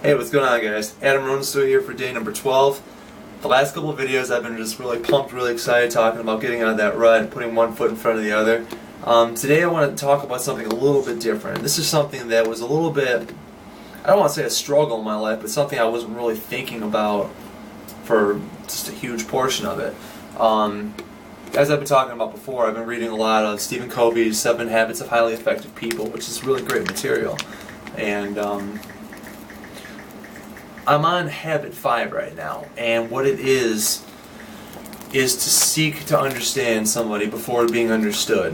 Hey, what's going on, guys? Adam Rounisto here for day number 12. The last couple of videos I've been just really pumped, really excited, talking about getting out of that rut and putting one foot in front of the other. Today I want to talk about something a little bit different. This is something that was a little bit, I don't want to say a struggle in my life, but something I wasn't really thinking about for just a huge portion of it. As I've been talking about before, I've been reading a lot of Stephen Covey's 7 Habits of Highly Effective People, which is really great material. And I'm on habit 5 right now, and what it is to seek to understand somebody before being understood.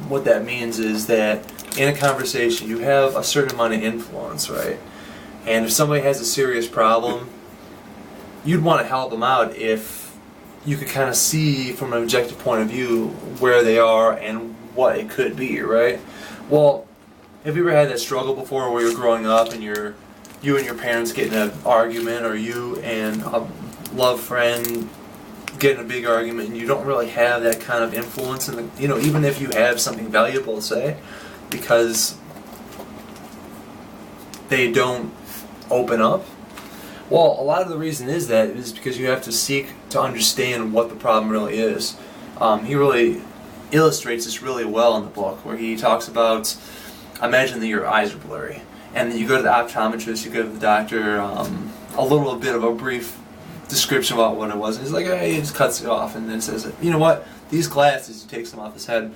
What that means is that in a conversation you have a certain amount of influence, right? And if somebody has a serious problem, you'd want to help them out if you could kind of see from an objective point of view where they are and what it could be, right? Well, have you ever had that struggle before where you're growing up and you and your parents get in an argument, or you and a love friend get in a big argument, and you don't really have that kind of influence, in the, even if you have something valuable to say, because they don't open up? Well, a lot of the reason is because you have to seek to understand what the problem really is. He really illustrates this really well in the book, where he talks about, imagine that your eyes are blurry, and then you go to the optometrist, you go to the doctor, a little bit of a brief description about what it was, and he's like, hey, he just cuts it off, and then says, you know what, these glasses, he takes them off his head,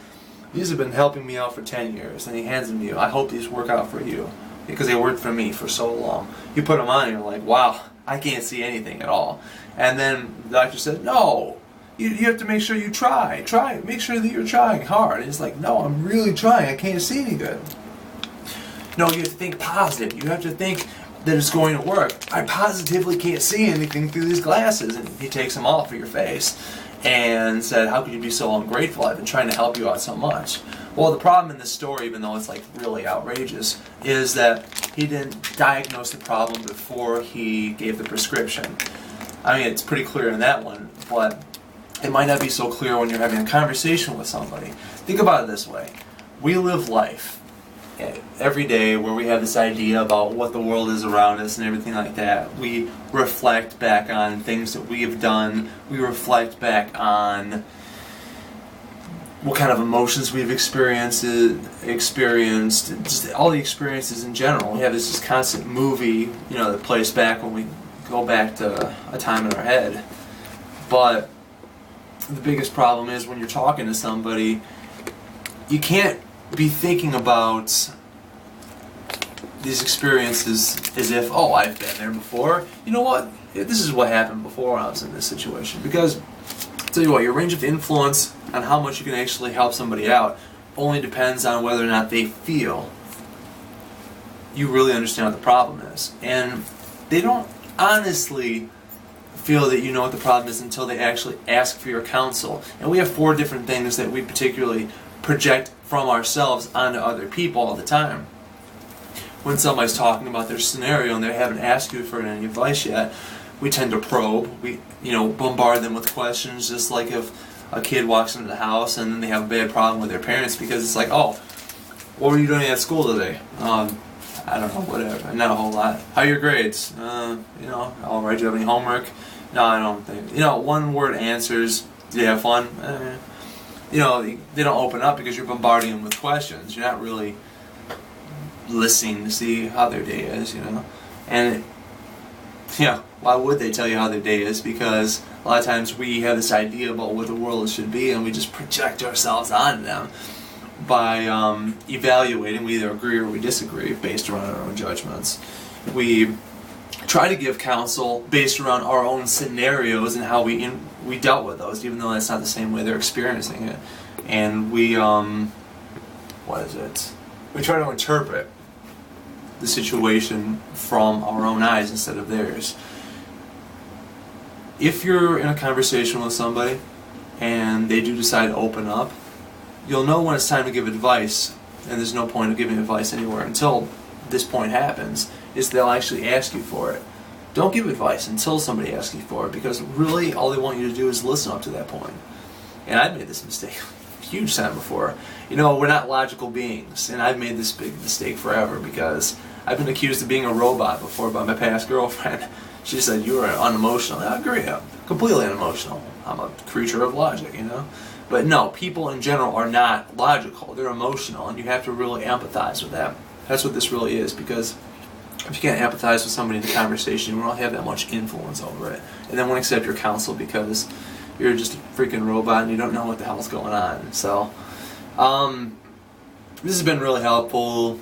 these have been helping me out for 10 years, and he hands them to you. I hope these work out for you, because they worked for me for so long. You put them on, and you're like, wow, I can't see anything at all. And then the doctor said, no, you have to make sure you try, make sure that you're trying hard. And he's like, no, I'm really trying, I can't see any good. No, you have to think positive. You have to think that it's going to work. I positively can't see anything through these glasses. And he takes them off of your face and said, how could you be so ungrateful? I've been trying to help you out so much. Well, the problem in this story, even though it's like really outrageous, is that he didn't diagnose the problem before he gave the prescription. I mean, it's pretty clear in that one, but it might not be so clear when you're having a conversation with somebody. Think about it this way. We live life every day where we have this idea about what the world is around us and everything like that. We reflect back on things that we have done. We reflect back on what kind of emotions we've experienced, just all the experiences in general. We have this constant movie, that plays back when we go back to a time in our head. But the biggest problem is when you're talking to somebody, you can't be thinking about these experiences as if, oh, I've been there before. You know what? This is what happened before I was in this situation. Because, I'll tell you what, your range of influence on how much you can actually help somebody out only depends on whether or not they feel you really understand what the problem is. And they don't honestly feel that you know what the problem is until they actually ask for your counsel. And we have 4 different things that we particularly project from ourselves onto other people all the time. When somebody's talking about their scenario and they haven't asked you for any advice yet, we tend to probe. We, bombard them with questions, just like if a kid walks into the house and then they have a bad problem with their parents, because it's like, oh, what were you doing at school today? I don't know, whatever. Not a whole lot. How are your grades? All right, do you have any homework? No, I don't think. One word answers. Did you have fun? They don't open up because you're bombarding them with questions. You're not really listening to see how their day is, And, why would they tell you how their day is? Because a lot of times we have this idea about what the world should be, and we just project ourselves on them by evaluating. We either agree or we disagree based around our own judgments. We try to give counsel based around our own scenarios and how we dealt with those, even though that's not the same way they're experiencing it. And we try to interpret the situation from our own eyes instead of theirs. If you're in a conversation with somebody and they do decide to open up, you'll know when it's time to give advice, and there's no point of giving advice anywhere until this point happens, is they'll actually ask you for it. Don't give advice until somebody asks you for it, because really all they want you to do is listen up to that point. And I've made this mistake a huge time before. We're not logical beings, and I've made this big mistake forever because I've been accused of being a robot before by my past girlfriend. She said, you are unemotional. I agree, I'm completely unemotional. I'm a creature of logic, you know? But no, people in general are not logical. They're emotional, and you have to really empathize with them. That's what this really is, because if you can't empathize with somebody in the conversation, you won't have that much influence over it. And they won't accept your counsel because you're just a freaking robot and you don't know what the hell's going on. So, this has been really helpful.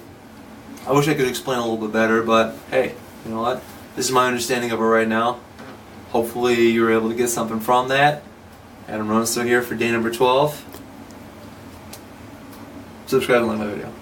I wish I could explain a little bit better, but hey, you know what? This is my understanding of it right now. Hopefully you were able to get something from that. Adam Rounisto here for day number 12. Subscribe and like my video.